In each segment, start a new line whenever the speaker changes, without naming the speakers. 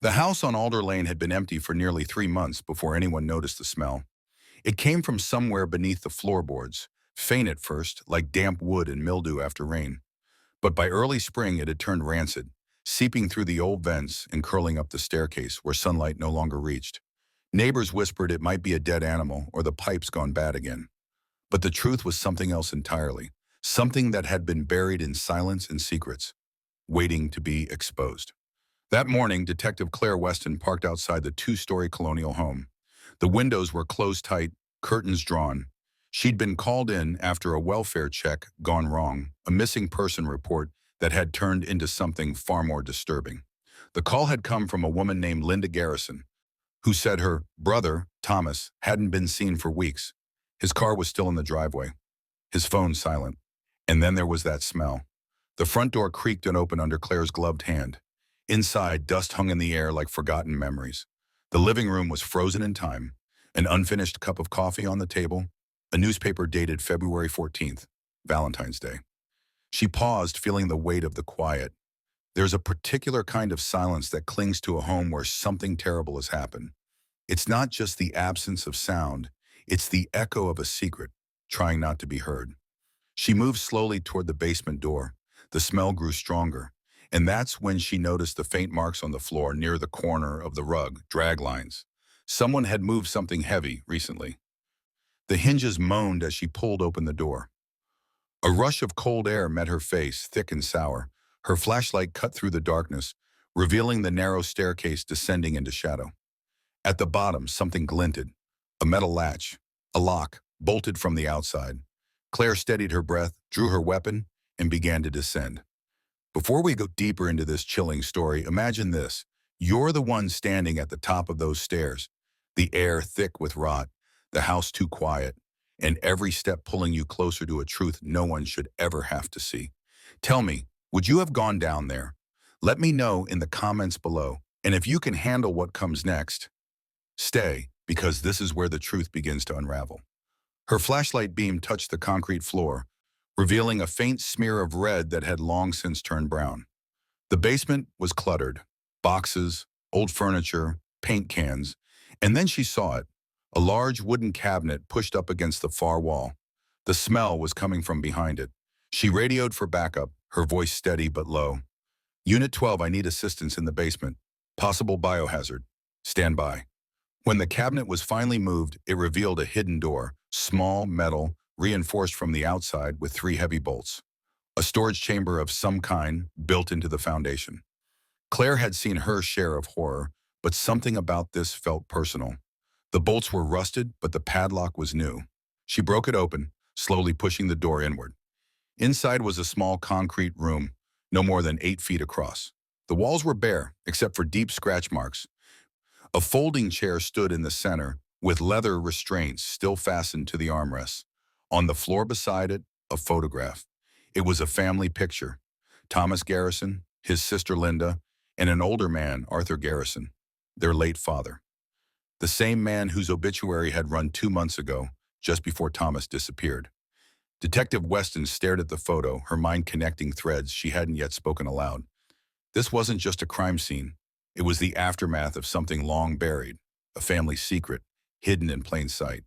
The house on Alder Lane had been empty for nearly 3 months before anyone noticed the smell. It came from somewhere beneath the floorboards, faint at first, like damp wood and mildew after rain. But by early spring it had turned rancid, seeping through the old vents and curling up the staircase where sunlight no longer reached. Neighbors whispered it might be a dead animal or the pipes gone bad again. But the truth was something else entirely, something that had been buried in silence and secrets, waiting to be exposed. That morning, Detective Claire Weston parked outside the two-story colonial home. The windows were closed tight, curtains drawn. She'd been called in after a welfare check gone wrong, a missing person report that had turned into something far more disturbing. The call had come from a woman named Linda Garrison, who said her brother, Thomas, hadn't been seen for weeks. His car was still in the driveway, his phone silent. And then there was that smell. The front door creaked and opened under Claire's gloved hand. Inside, dust hung in the air like forgotten memories. The living room was frozen in time, an unfinished cup of coffee on the table, a newspaper dated February 14th, Valentine's Day. She paused, feeling the weight of the quiet. There's a particular kind of silence that clings to a home where something terrible has happened. It's not just the absence of sound, it's the echo of a secret, trying not to be heard. She moved slowly toward the basement door. The smell grew stronger, and that's when she noticed the faint marks on the floor near the corner of the rug, drag lines. Someone had moved something heavy recently. The hinges moaned as she pulled open the door. A rush of cold air met her face, thick and sour. Her flashlight cut through the darkness, revealing the narrow staircase descending into shadow. At the bottom, something glinted. A metal latch, a lock, bolted from the outside. Claire steadied her breath, drew her weapon, and began to descend. Before we go deeper into this chilling story, imagine this. You're the one standing at the top of those stairs, the air thick with rot, the house too quiet, and every step pulling you closer to a truth no one should ever have to see. Tell me, would you have gone down there? Let me know in the comments below, and if you can handle what comes next, stay, because this is where the truth begins to unravel. Her flashlight beam touched the concrete floor, revealing a faint smear of red that had long since turned brown. The basement was cluttered, boxes, old furniture, paint cans, and then she saw it, a large wooden cabinet pushed up against the far wall. The smell was coming from behind it. She radioed for backup, her voice steady but low. Unit 12, I need assistance in the basement. Possible biohazard. Stand by. When the cabinet was finally moved, it revealed a hidden door, small, metal, reinforced from the outside with 3 heavy bolts. A storage chamber of some kind built into the foundation. Claire had seen her share of horror, but something about this felt personal. The bolts were rusted, but the padlock was new. She broke it open, slowly pushing the door inward. Inside was a small concrete room, no more than 8 feet across. The walls were bare, except for deep scratch marks. A folding chair stood in the center, with leather restraints still fastened to the armrests. On the floor beside it, a photograph. It was a family picture. Thomas Garrison, his sister Linda, and an older man, Arthur Garrison, their late father. The same man whose obituary had run 2 months ago, just before Thomas disappeared. Detective Weston stared at the photo, her mind connecting threads she hadn't yet spoken aloud. This wasn't just a crime scene. It was the aftermath of something long buried, a family secret, hidden in plain sight.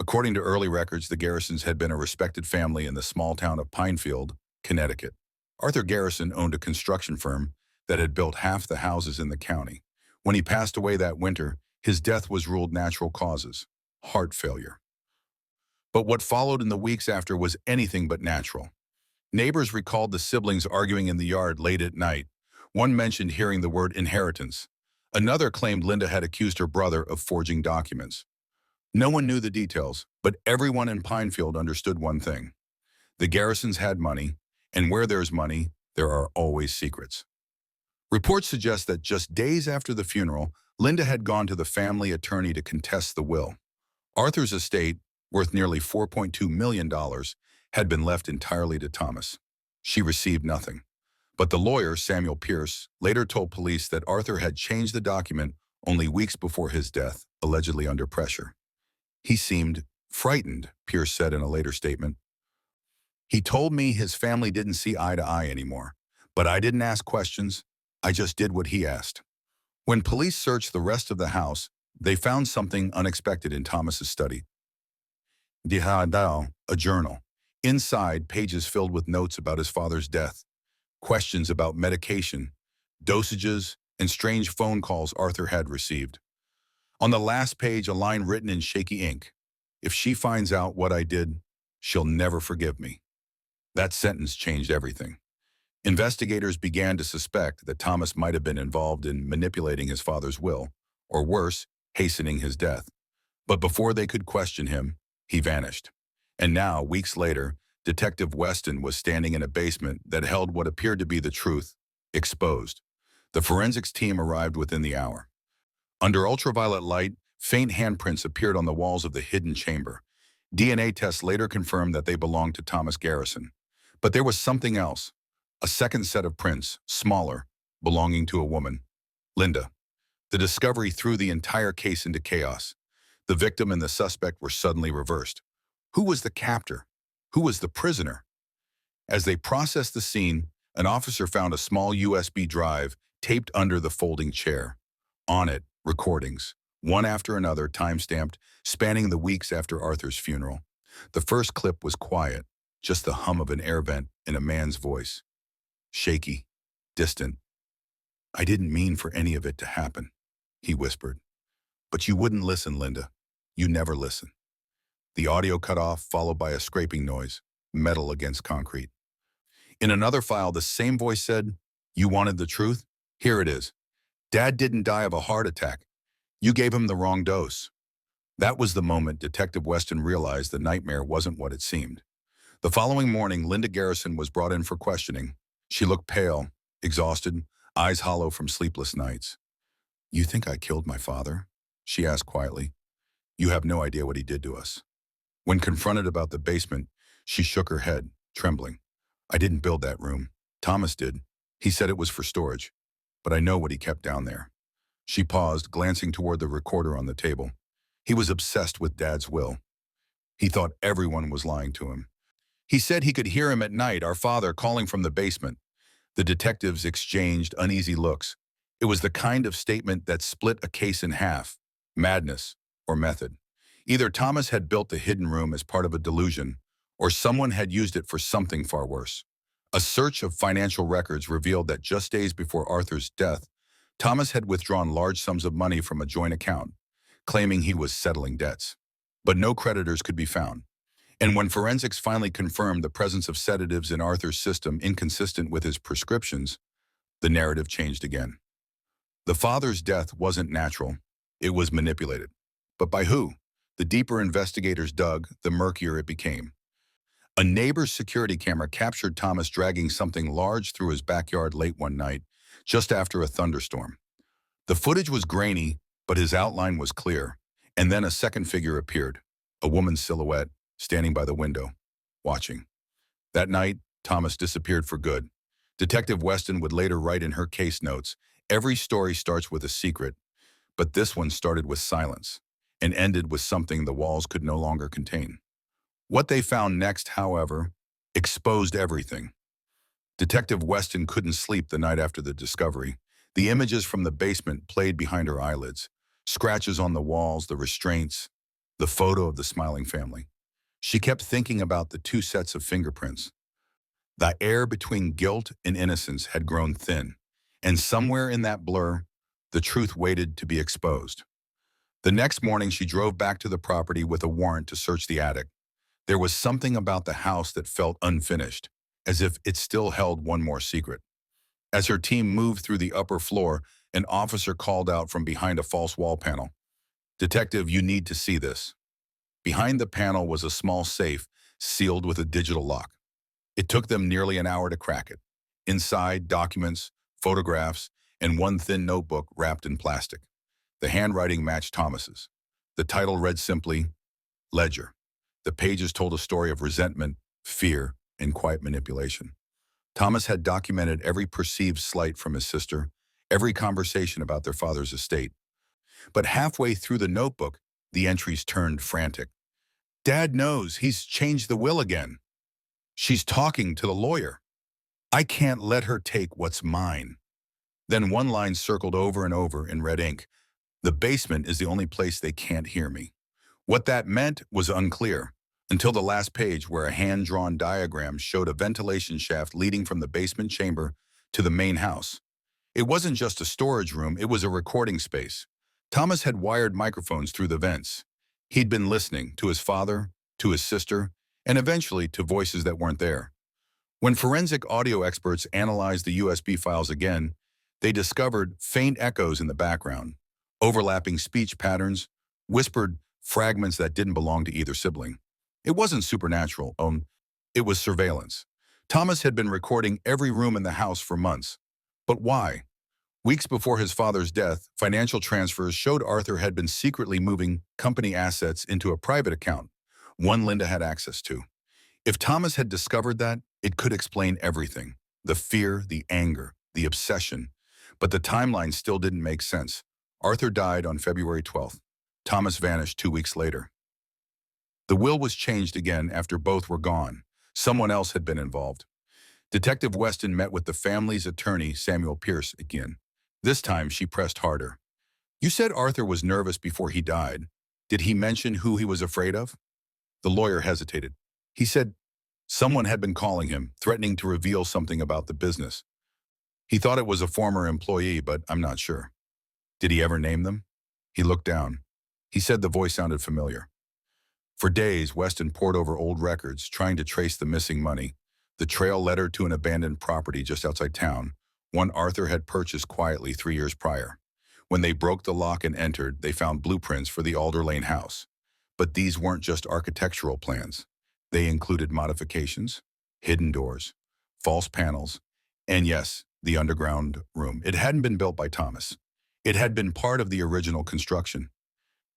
According to early records, the Garrisons had been a respected family in the small town of Pinefield, Connecticut. Arthur Garrison owned a construction firm that had built half the houses in the county. When he passed away that winter, his death was ruled natural causes, heart failure. But what followed in the weeks after was anything but natural. Neighbors recalled the siblings arguing in the yard late at night. One mentioned hearing the word inheritance. Another claimed Linda had accused her brother of forging documents. No one knew the details, but everyone in Pinefield understood one thing. The Garrisons had money, and where there's money, there are always secrets. Reports suggest that just days after the funeral, Linda had gone to the family attorney to contest the will. Arthur's estate, worth nearly $4.2 million, had been left entirely to Thomas. She received nothing. But the lawyer, Samuel Pierce, later told police that Arthur had changed the document only weeks before his death, allegedly under pressure. He seemed frightened, Pierce said in a later statement. He told me his family didn't see eye to eye anymore, but I didn't ask questions. I just did what he asked. When police searched the rest of the house, they found something unexpected in Thomas's study. Dihadao, a journal. Inside, pages filled with notes about his father's death, questions about medication, dosages, and strange phone calls Arthur had received. On the last page, a line written in shaky ink. If she finds out what I did, she'll never forgive me. That sentence changed everything. Investigators began to suspect that Thomas might have been involved in manipulating his father's will, or worse, hastening his death. But before they could question him, he vanished. And now, weeks later, Detective Weston was standing in a basement that held what appeared to be the truth, exposed. The forensics team arrived within the hour. Under ultraviolet light, faint handprints appeared on the walls of the hidden chamber. DNA tests later confirmed that they belonged to Thomas Garrison. But there was something else. A second set of prints, smaller, belonging to a woman, Linda. The discovery threw the entire case into chaos. The victim and the suspect were suddenly reversed. Who was the captor? Who was the prisoner? As they processed the scene, an officer found a small USB drive taped under the folding chair. On it, recordings, one after another, time-stamped, spanning the weeks after Arthur's funeral. The first clip was quiet, just the hum of an air vent and a man's voice. Shaky, distant. I didn't mean for any of it to happen, he whispered. But you wouldn't listen, Linda. You never listen. The audio cut off, followed by a scraping noise, metal against concrete. In another file, the same voice said, You wanted the truth? Here it is. Dad didn't die of a heart attack. You gave him the wrong dose. That was the moment Detective Weston realized the nightmare wasn't what it seemed. The following morning, Linda Garrison was brought in for questioning. She looked pale, exhausted, eyes hollow from sleepless nights. You think I killed my father? She asked quietly. You have no idea what he did to us. When confronted about the basement, she shook her head, trembling. I didn't build that room. Thomas did. He said it was for storage. But I know what he kept down there. She paused, glancing toward the recorder on the table. He was obsessed with Dad's will. He thought everyone was lying to him. He said he could hear him at night, our father calling from the basement. The detectives exchanged uneasy looks. It was the kind of statement that split a case in half, madness or method. Either Thomas had built the hidden room as part of a delusion, or someone had used it for something far worse. A search of financial records revealed that just days before Arthur's death, Thomas had withdrawn large sums of money from a joint account, claiming he was settling debts. But no creditors could be found. And when forensics finally confirmed the presence of sedatives in Arthur's system inconsistent with his prescriptions, the narrative changed again. The father's death wasn't natural. It was manipulated. But by who? The deeper investigators dug, the murkier it became. A neighbor's security camera captured Thomas dragging something large through his backyard late one night, just after a thunderstorm. The footage was grainy, but his outline was clear. And then a second figure appeared, a woman's silhouette, standing by the window, watching. That night, Thomas disappeared for good. Detective Weston would later write in her case notes, every story starts with a secret, but this one started with silence and ended with something the walls could no longer contain. What they found next, however, exposed everything. Detective Weston couldn't sleep the night after the discovery. The images from the basement played behind her eyelids, scratches on the walls, the restraints, the photo of the smiling family. She kept thinking about the two sets of fingerprints. The air between guilt and innocence had grown thin, and somewhere in that blur, the truth waited to be exposed. The next morning, she drove back to the property with a warrant to search the attic. There was something about the house that felt unfinished, as if it still held one more secret. As her team moved through the upper floor, an officer called out from behind a false wall panel. Detective, you need to see this. Behind the panel was a small safe, sealed with a digital lock. It took them nearly an hour to crack it. Inside, documents, photographs, and one thin notebook wrapped in plastic. The handwriting matched Thomas's. The title read simply, Ledger. The pages told a story of resentment, fear, and quiet manipulation. Thomas had documented every perceived slight from his sister, every conversation about their father's estate. But halfway through the notebook, the entries turned frantic. Dad knows he's changed the will again. She's talking to the lawyer. I can't let her take what's mine. Then one line circled over and over in red ink. The basement is the only place they can't hear me. What that meant was unclear, until the last page where a hand-drawn diagram showed a ventilation shaft leading from the basement chamber to the main house. It wasn't just a storage room, it was a recording space. Thomas had wired microphones through the vents. He'd been listening to his father, to his sister, and eventually to voices that weren't there. When forensic audio experts analyzed the USB files again, they discovered faint echoes in the background, overlapping speech patterns, whispered fragments that didn't belong to either sibling. It wasn't supernatural, it was surveillance. Thomas had been recording every room in the house for months. But why? Weeks before his father's death, financial transfers showed Arthur had been secretly moving company assets into a private account, one Linda had access to. If Thomas had discovered that, it could explain everything. The fear, the anger, the obsession. But the timeline still didn't make sense. Arthur died on February 12th. Thomas vanished 2 weeks later. The will was changed again after both were gone. Someone else had been involved. Detective Weston met with the family's attorney, Samuel Pierce, again. This time, she pressed harder. You said Arthur was nervous before he died. Did he mention who he was afraid of? The lawyer hesitated. He said someone had been calling him, threatening to reveal something about the business. He thought it was a former employee, but I'm not sure. Did he ever name them? He looked down. He said the voice sounded familiar. For days, Weston pored over old records, trying to trace the missing money. The trail led her to an abandoned property just outside town, one Arthur had purchased quietly 3 years prior. When they broke the lock and entered, they found blueprints for the Alder Lane house. But these weren't just architectural plans. They included modifications, hidden doors, false panels, and yes, the underground room. It hadn't been built by Thomas. It had been part of the original construction,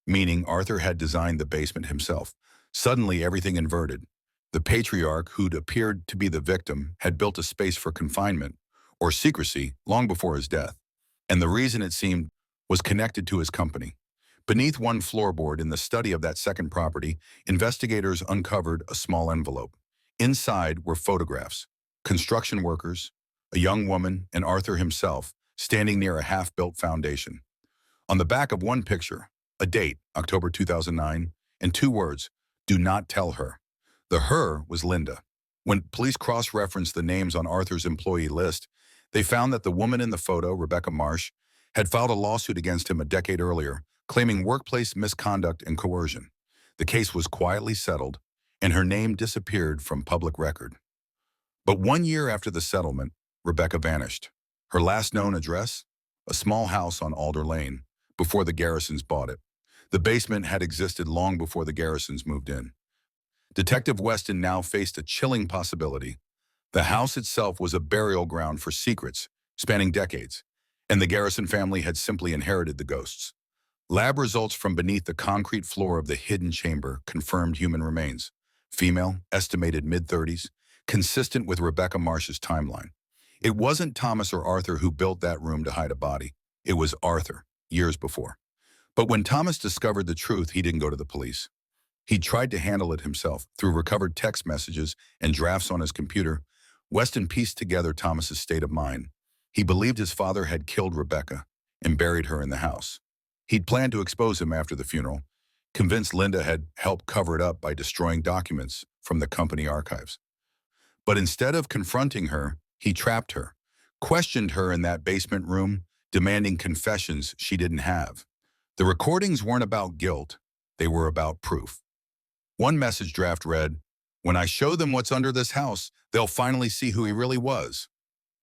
meaning Arthur had designed the basement himself. Suddenly, everything inverted. The patriarch, who'd appeared to be the victim, had built a space for confinement, or secrecy, long before his death. And the reason it seemed was connected to his company. Beneath one floorboard in the study of that second property, investigators uncovered a small envelope. Inside were photographs, construction workers, a young woman, and Arthur himself, standing near a half-built foundation. On the back of one picture, a date, October 2009, and 2 words, do not tell her. The her was Linda. When police cross-referenced the names on Arthur's employee list, they found that the woman in the photo, Rebecca Marsh, had filed a lawsuit against him a decade earlier, claiming workplace misconduct and coercion. The case was quietly settled, and her name disappeared from public record. But 1 year after the settlement, Rebecca vanished. Her last known address? A small house on Alder Lane, before the Garrisons bought it. The basement had existed long before the Garrisons moved in. Detective Weston now faced a chilling possibility. The house itself was a burial ground for secrets, spanning decades, and the Garrison family had simply inherited the ghosts. Lab results from beneath the concrete floor of the hidden chamber confirmed human remains. Female, estimated mid-30s, consistent with Rebecca Marsh's timeline. It wasn't Thomas or Arthur who built that room to hide a body. It was Arthur, years before. But when Thomas discovered the truth, he didn't go to the police. He tried to handle it himself through recovered text messages and drafts on his computer. Weston pieced together Thomas's state of mind. He believed his father had killed Rebecca and buried her in the house. He'd planned to expose him after the funeral, convinced Linda had helped cover it up by destroying documents from the company archives. But instead of confronting her, he trapped her, questioned her in that basement room, demanding confessions she didn't have. The recordings weren't about guilt, they were about proof. One message draft read, "When I show them what's under this house, they'll finally see who he really was."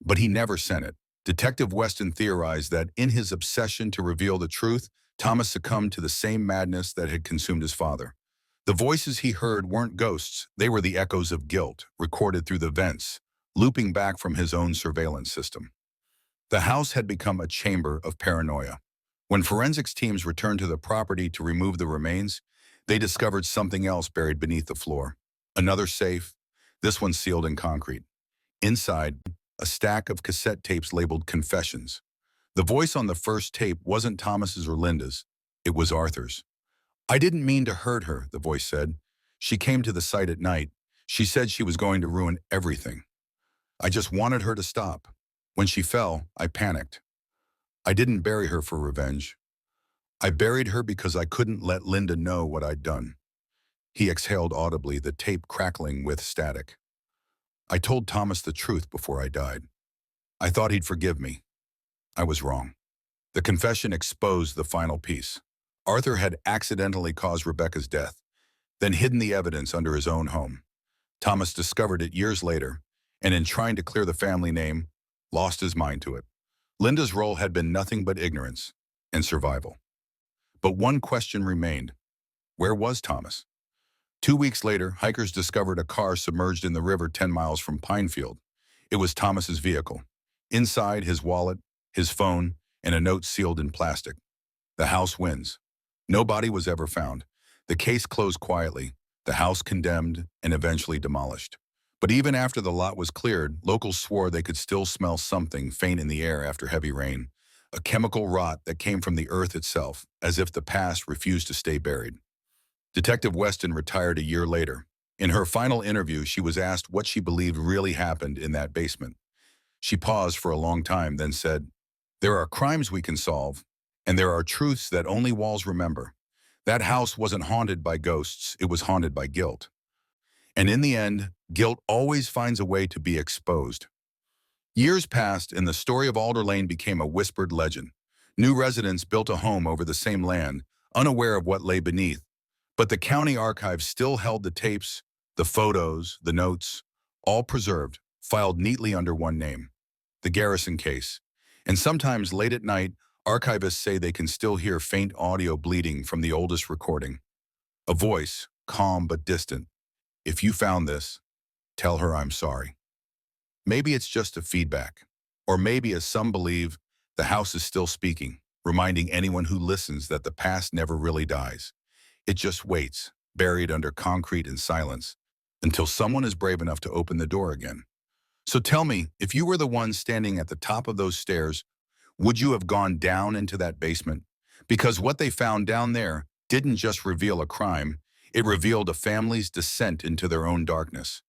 But he never sent it. Detective Weston theorized that in his obsession to reveal the truth, Thomas succumbed to the same madness that had consumed his father. The voices he heard weren't ghosts, they were the echoes of guilt, recorded through the vents, looping back from his own surveillance system. The house had become a chamber of paranoia. When forensics teams returned to the property to remove the remains, they discovered something else buried beneath the floor. Another safe, this one sealed in concrete. Inside, a stack of cassette tapes labeled Confessions. The voice on the first tape wasn't Thomas's or Linda's, it was Arthur's. "I didn't mean to hurt her," the voice said. "She came to the site at night. She said she was going to ruin everything. I just wanted her to stop. When she fell, I panicked. I didn't bury her for revenge. I buried her because I couldn't let Linda know what I'd done. He exhaled audibly, the tape crackling with static. I told Thomas the truth before I died. I thought he'd forgive me. I was wrong. The confession exposed the final piece. Arthur had accidentally caused Rebecca's death, then hidden the evidence under his own home. Thomas discovered it years later, and in trying to clear the family name, lost his mind to it. Linda's role had been nothing but ignorance and survival. But one question remained. Where was Thomas? 2 weeks later, hikers discovered a car submerged in the river 10 miles from Pinefield. It was Thomas's vehicle. Inside, his wallet, his phone, and a note sealed in plastic. The house wins. No body was ever found. The case closed quietly, the house condemned and eventually demolished. But even after the lot was cleared, locals swore they could still smell something faint in the air after heavy rain, a chemical rot that came from the earth itself, as if the past refused to stay buried. Detective Weston retired a year later. In her final interview, she was asked what she believed really happened in that basement. She paused for a long time, then said, "There are crimes we can solve, and there are truths that only walls remember. That house wasn't haunted by ghosts, it was haunted by guilt. And in the end, guilt always finds a way to be exposed." Years passed, and the story of Alder Lane became a whispered legend. New residents built a home over the same land, unaware of what lay beneath. But the county archives still held the tapes, the photos, the notes, all preserved, filed neatly under one name, the Garrison case. And sometimes late at night, archivists say they can still hear faint audio bleeding from the oldest recording. A voice, calm but distant. "If you found this, tell her I'm sorry." Maybe it's just a feedback. Or maybe, as some believe, the house is still speaking, reminding anyone who listens that the past never really dies. It just waits, buried under concrete and silence, until someone is brave enough to open the door again. So tell me, if you were the one standing at the top of those stairs, would you have gone down into that basement? Because what they found down there didn't just reveal a crime, it revealed a family's descent into their own darkness.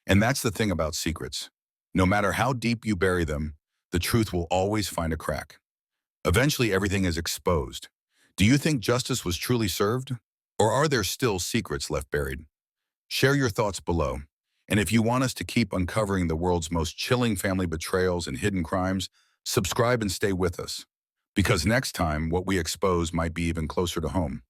And that's the thing about secrets. No matter how deep you bury them, the truth will always find a crack. Eventually, everything is exposed. Do you think justice was truly served? Or are there still secrets left buried? Share your thoughts below. And if you want us to keep uncovering the world's most chilling family betrayals and hidden crimes, subscribe and stay with us. Because next time, what we expose might be even closer to home.